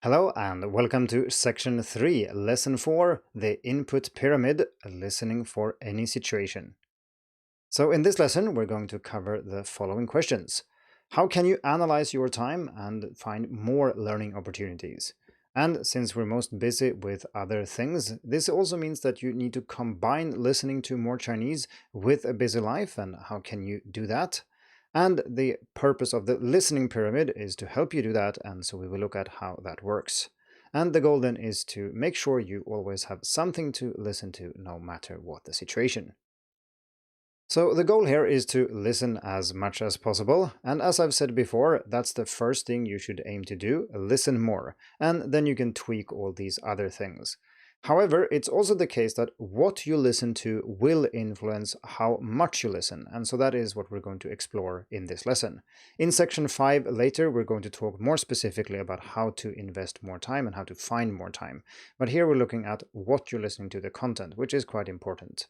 Hello and welcome to Section 3, Lesson 4, the Input Pyramid, Listening for Any Situation. So in this lesson, we're going to cover the following questions. How can you analyze your time and find more learning opportunities? And since we're most busy with other things, this also means that you need to combine listening to more Chinese with a busy life, and how can you do that? And the purpose of the listening pyramid is to help you do that, and so we will look at how that works. And the goal then is to make sure you always have something to listen to no matter what the situation. So the goal here is to listen as much as possible, and as I've said before, that's the first thing you should aim to do, listen more, and then you can tweak all these other things. However, it's also the case that what you listen to will influence how much you listen, and so that is what we're going to explore in this lesson. In section 5 later, we're going to talk more specifically about how to invest more time and how to find more time. But here we're looking at what you're listening to, the content, which is quite important.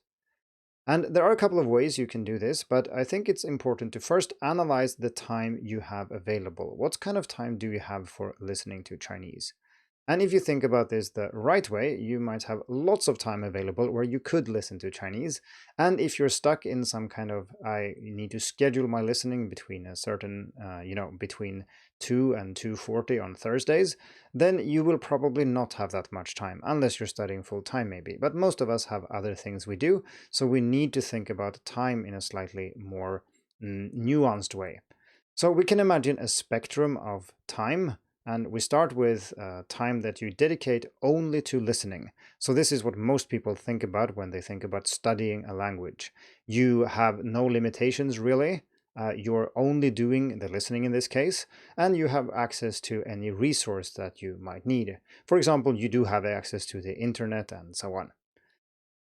And there are a couple of ways you can do this, but I think it's important to first analyze the time you have available. What kind of time do you have for listening to Chinese? And if you think about this the right way, you might have lots of time available where you could listen to Chinese. And if you're stuck in some kind of, I need to schedule my listening between a certain, between 2 and 2:40 on Thursdays, then you will probably not have that much time, unless you're studying full time maybe. But most of us have other things we do, so we need to think about time in a slightly more nuanced way. So we can imagine a spectrum of time, and we start with time that you dedicate only to listening. So this is what most people think about when they think about studying a language. You have no limitations really. You're only doing the listening in this case, and you have access to any resource that you might need. For example, you do have access to the internet and so on.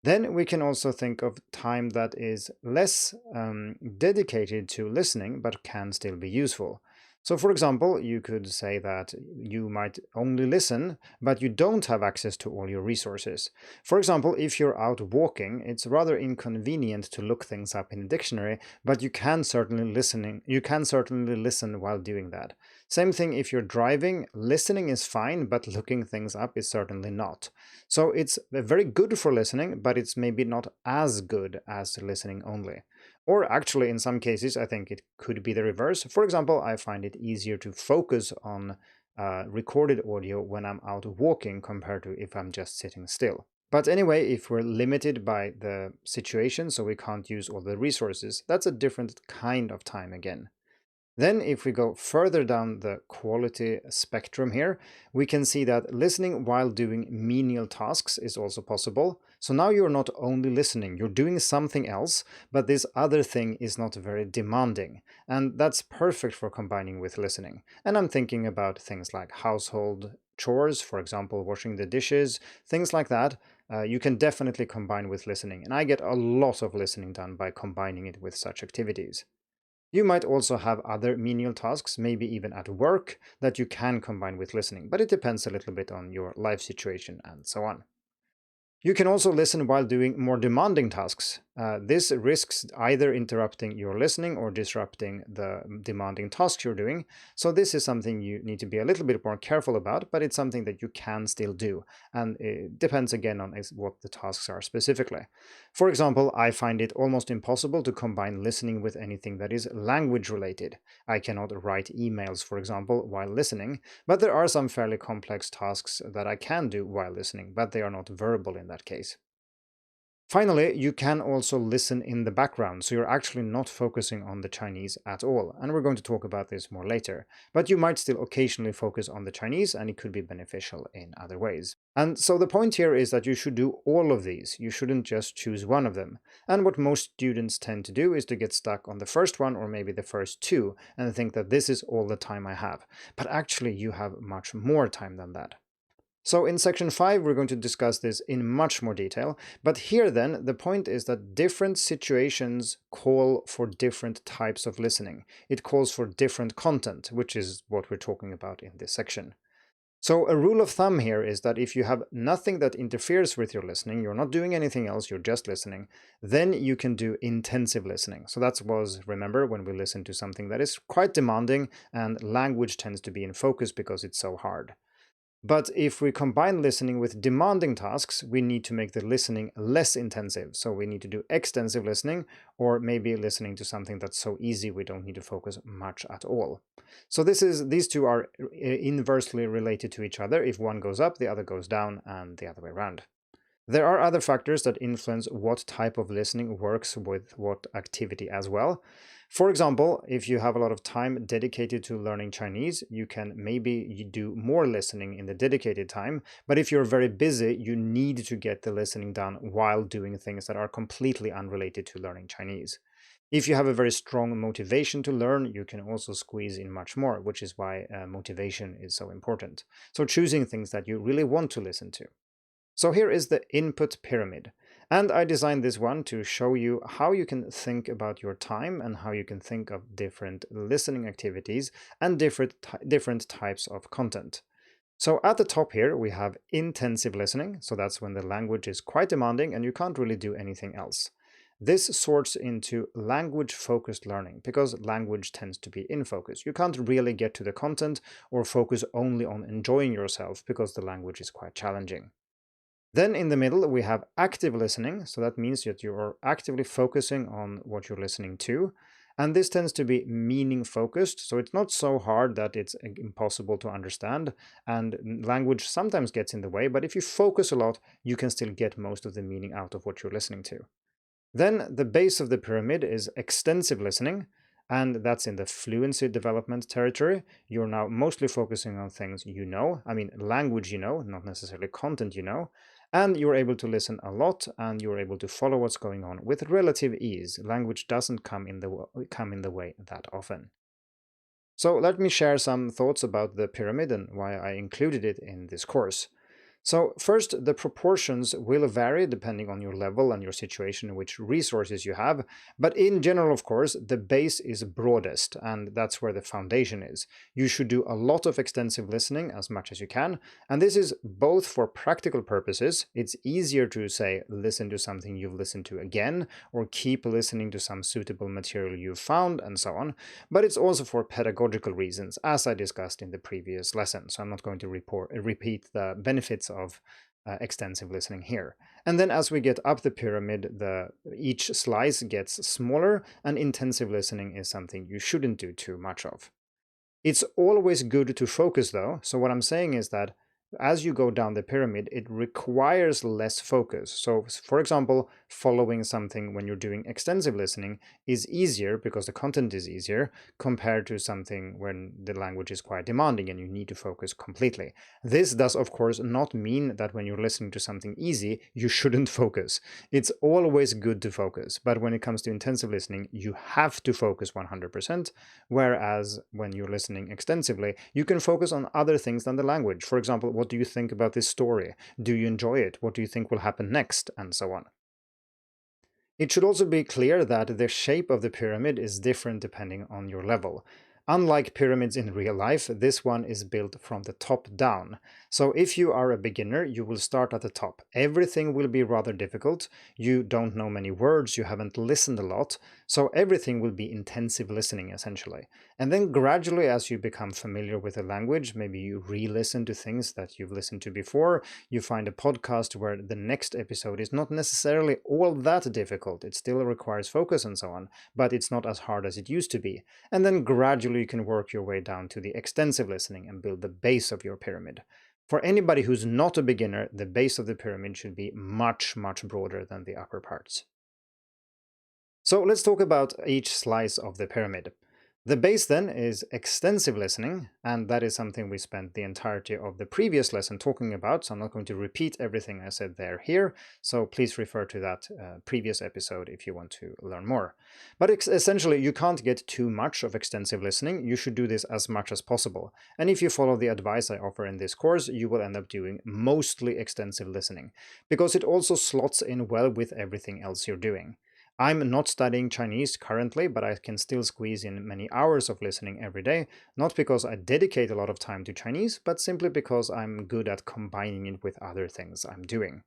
Then we can also think of time that is less dedicated to listening, but can still be useful. So for example, you could say that you might only listen, but you don't have access to all your resources. For example, if you're out walking, it's rather inconvenient to look things up in a dictionary, but you can certainly listen while doing that. Same thing if you're driving, listening is fine, but looking things up is certainly not. So it's very good for listening, but it's maybe not as good as listening only. Or actually, in some cases, I think it could be the reverse. For example, I find it easier to focus on recorded audio when I'm out walking compared to if I'm just sitting still. But anyway, if we're limited by the situation, so we can't use all the resources, that's a different kind of time again. Then if we go further down the quality spectrum here, we can see that listening while doing menial tasks is also possible. So now you're not only listening, you're doing something else, but this other thing is not very demanding. And that's perfect for combining with listening. And I'm thinking about things like household chores, for example, washing the dishes, things like that. You can definitely combine with listening. And I get a lot of listening done by combining it with such activities. You might also have other menial tasks, maybe even at work, that you can combine with listening, but it depends a little bit on your life situation and so on. You can also listen while doing more demanding tasks. This risks either interrupting your listening or disrupting the demanding tasks you're doing. So this is something you need to be a little bit more careful about, but it's something that you can still do. And it depends again on what the tasks are specifically. For example, I find it almost impossible to combine listening with anything that is language related. I cannot write emails, for example, while listening, but there are some fairly complex tasks that I can do while listening, but they are not verbal in that case. Finally, you can also listen in the background, so you're actually not focusing on the Chinese at all, and we're going to talk about this more later. But you might still occasionally focus on the Chinese, and it could be beneficial in other ways. And so the point here is that you should do all of these, you shouldn't just choose one of them. And what most students tend to do is to get stuck on the first one or maybe the first two, and think that this is all the time I have. But actually you have much more time than that. So in section 5, we're going to discuss this in much more detail, but here then, the point is that different situations call for different types of listening. It calls for different content, which is what we're talking about in this section. So a rule of thumb here is that if you have nothing that interferes with your listening, you're not doing anything else, you're just listening, then you can do intensive listening. So that was, remember, when we listen to something that is quite demanding and language tends to be in focus because it's so hard. But if we combine listening with demanding tasks, we need to make the listening less intensive. So we need to do extensive listening, or maybe listening to something that's so easy we don't need to focus much at all. So these two are inversely related to each other. If one goes up, the other goes down, and the other way around. There are other factors that influence what type of listening works with what activity as well. For example, if you have a lot of time dedicated to learning Chinese, you can maybe do more listening in the dedicated time. But if you're very busy, you need to get the listening done while doing things that are completely unrelated to learning Chinese. If you have a very strong motivation to learn, you can also squeeze in much more, which is why motivation is so important. So choosing things that you really want to listen to. So here is the input pyramid. And I designed this one to show you how you can think about your time and how you can think of different listening activities and different types of content. So at the top here, we have intensive listening. So that's when the language is quite demanding and you can't really do anything else. This sorts into language-focused learning because language tends to be in focus. You can't really get to the content or focus only on enjoying yourself because the language is quite challenging. Then in the middle, we have active listening. So that means that you are actively focusing on what you're listening to. And this tends to be meaning focused. So it's not so hard that it's impossible to understand. And language sometimes gets in the way. But if you focus a lot, you can still get most of the meaning out of what you're listening to. Then the base of the pyramid is extensive listening. And that's in the fluency development territory. You're now mostly focusing on things you know. I mean, language you know, not necessarily content you know. And you're able to listen a lot, and you're able to follow what's going on with relative ease. Language doesn't come in the way that often. So let me share some thoughts about the pyramid and why I included it in this course. So first, the proportions will vary depending on your level and your situation, which resources you have. But in general, of course, the base is broadest, and that's where the foundation is. You should do a lot of extensive listening as much as you can. And this is both for practical purposes. It's easier to, say, listen to something you've listened to again, or keep listening to some suitable material you've found, and so on. But it's also for pedagogical reasons, as I discussed in the previous lesson. So I'm not going to repeat the benefits of extensive listening here. And then as we get up the pyramid, each slice gets smaller, and intensive listening is something you shouldn't do too much of. It's always good to focus though, so what I'm saying is that as you go down the pyramid, it requires less focus. So, for example, following something when you're doing extensive listening is easier because the content is easier compared to something when the language is quite demanding and you need to focus completely. This does, of course, not mean that when you're listening to something easy, you shouldn't focus. It's always good to focus, but when it comes to intensive listening, you have to focus 100%, whereas when you're listening extensively, you can focus on other things than the language. For example, what do you think about this story? Do you enjoy it? What do you think will happen next? And so on. It should also be clear that the shape of the pyramid is different depending on your level. Unlike pyramids in real life, this one is built from the top down. So if you are a beginner, you will start at the top. Everything will be rather difficult. You don't know many words, you haven't listened a lot, so everything will be intensive listening essentially. And then gradually, as you become familiar with the language, maybe you re-listen to things that you've listened to before, you find a podcast where the next episode is not necessarily all that difficult. It still requires focus and so on, but it's not as hard as it used to be. And then gradually you can work your way down to the extensive listening and build the base of your pyramid. For anybody who's not a beginner, the base of the pyramid should be much, much broader than the upper parts. So let's talk about each slice of the pyramid. The base then is extensive listening, and that is something we spent the entirety of the previous lesson talking about, so I'm not going to repeat everything I said there here, so please refer to that previous episode if you want to learn more. But essentially, you can't get too much of extensive listening. You should do this as much as possible, and if you follow the advice I offer in this course, you will end up doing mostly extensive listening, because it also slots in well with everything else you're doing. I'm not studying Chinese currently, but I can still squeeze in many hours of listening every day, not because I dedicate a lot of time to Chinese, but simply because I'm good at combining it with other things I'm doing.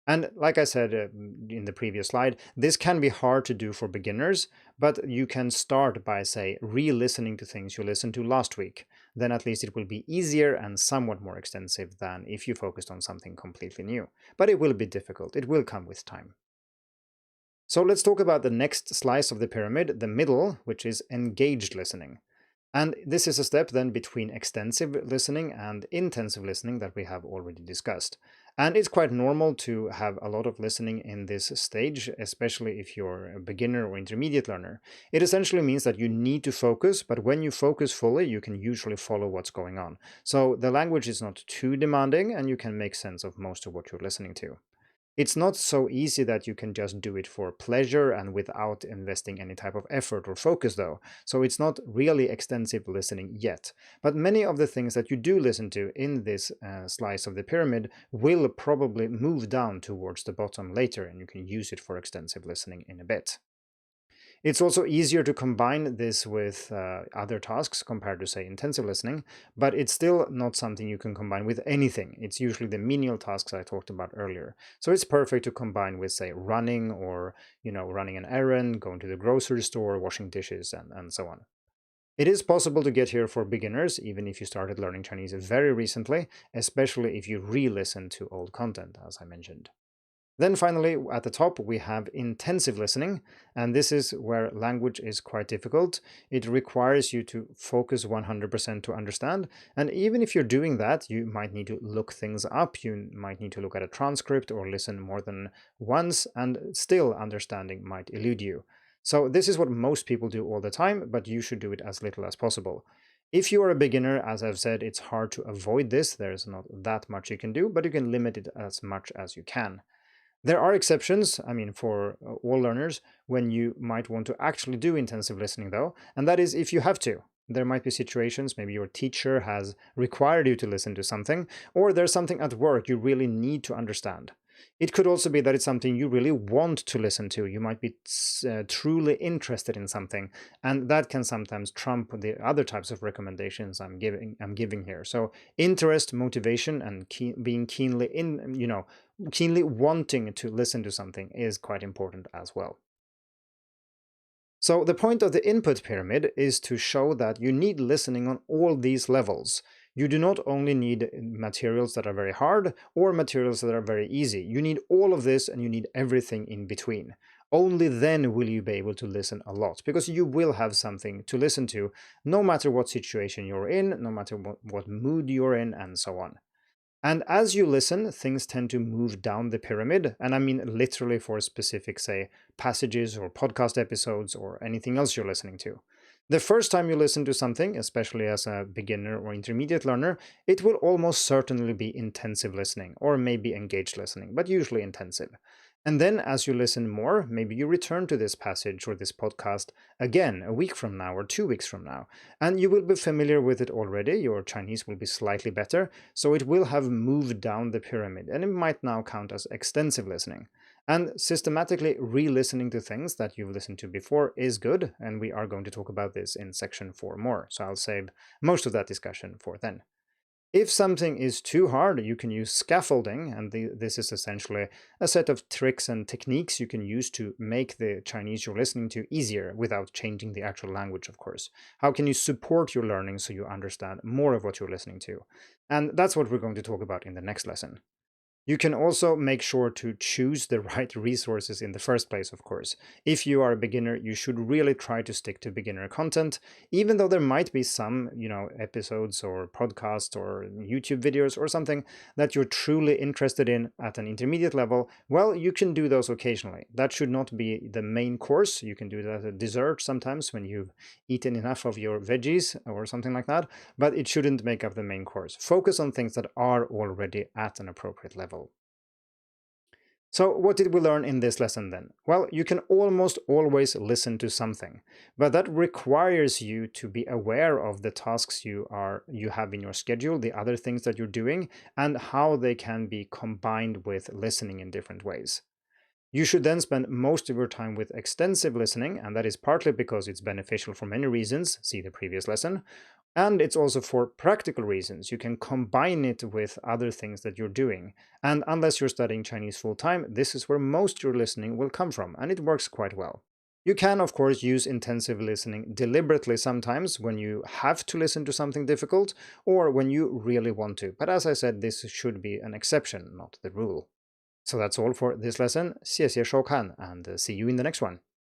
And like I said in the previous slide, this can be hard to do for beginners, but you can start by, say, re-listening to things you listened to last week. Then at least it will be easier and somewhat more extensive than if you focused on something completely new. But it will be difficult. It will come with time. So let's talk about the next slice of the pyramid, the middle, which is engaged listening. And this is a step then between extensive listening and intensive listening that we have already discussed. And it's quite normal to have a lot of listening in this stage, especially if you're a beginner or intermediate learner. It essentially means that you need to focus, but when you focus fully, you can usually follow what's going on. So the language is not too demanding, and you can make sense of most of what you're listening to. It's not so easy that you can just do it for pleasure and without investing any type of effort or focus, though, so it's not really extensive listening yet. But many of the things that you do listen to in this slice of the pyramid will probably move down towards the bottom later, and you can use it for extensive listening in a bit. It's also easier to combine this with other tasks compared to, say, intensive listening, but it's still not something you can combine with anything. It's usually the menial tasks I talked about earlier. So it's perfect to combine with, say, running or, running an errand, going to the grocery store, washing dishes, and so on. It is possible to get here for beginners, even if you started learning Chinese very recently, especially if you re-listen to old content, as I mentioned. Then finally, at the top, we have intensive listening, and this is where language is quite difficult. It requires you to focus 100% to understand, and even if you're doing that, you might need to look things up, you might need to look at a transcript or listen more than once, and still understanding might elude you. So this is what most people do all the time, but you should do it as little as possible. If you are a beginner, as I've said, it's hard to avoid this. There's not that much you can do, but you can limit it as much as you can. There are exceptions, I mean, for all learners, when you might want to actually do intensive listening, though, and that is if you have to. There might be situations, maybe your teacher has required you to listen to something, or there's something at work you really need to understand. It could also be that it's something you really want to listen to. You might be truly interested in something, and that can sometimes trump the other types of recommendations I'm giving here. So interest, motivation, and being keenly wanting to listen to something is quite important as well. So the point of the input pyramid is to show that you need listening on all these levels. You do not only need materials that are very hard or materials that are very easy. You need all of this, and you need everything in between. Only then will you be able to listen a lot, because you will have something to listen to no matter what situation you're in, no matter what mood you're in, and so on. And as you listen, things tend to move down the pyramid, and I mean literally for specific, say, passages or podcast episodes or anything else you're listening to. The first time you listen to something, especially as a beginner or intermediate learner, it will almost certainly be intensive listening, or maybe engaged listening, but usually intensive. And then as you listen more, maybe you return to this passage or this podcast again a week from now or 2 weeks from now, and you will be familiar with it already. Your Chinese will be slightly better, so it will have moved down the pyramid, and it might now count as extensive listening. And systematically re-listening to things that you've listened to before is good, and we are going to talk about this in section 4 more, so I'll save most of that discussion for then. If something is too hard, you can use scaffolding, and this is essentially a set of tricks and techniques you can use to make the Chinese you're listening to easier without changing the actual language, of course. How can you support your learning so you understand more of what you're listening to? And that's what we're going to talk about in the next lesson. You can also make sure to choose the right resources in the first place, of course. If you are a beginner, you should really try to stick to beginner content, even though there might be some, episodes or podcasts or YouTube videos or something that you're truly interested in at an intermediate level. Well, you can do those occasionally. That should not be the main course. You can do that as a dessert sometimes when you've eaten enough of your veggies or something like that, but it shouldn't make up the main course. Focus on things that are already at an appropriate level. So what did we learn in this lesson then? Well, you can almost always listen to something, but that requires you to be aware of the tasks you have in your schedule, the other things that you're doing, and how they can be combined with listening in different ways. You should then spend most of your time with extensive listening, and that is partly because it's beneficial for many reasons, see the previous lesson, and it's also for practical reasons. You can combine it with other things that you're doing. And unless you're studying Chinese full-time, this is where most of your listening will come from, and it works quite well. You can, of course, use intensive listening deliberately sometimes when you have to listen to something difficult or when you really want to. But as I said, this should be an exception, not the rule. So that's all for this lesson. 谢谢收看 and see you in the next one.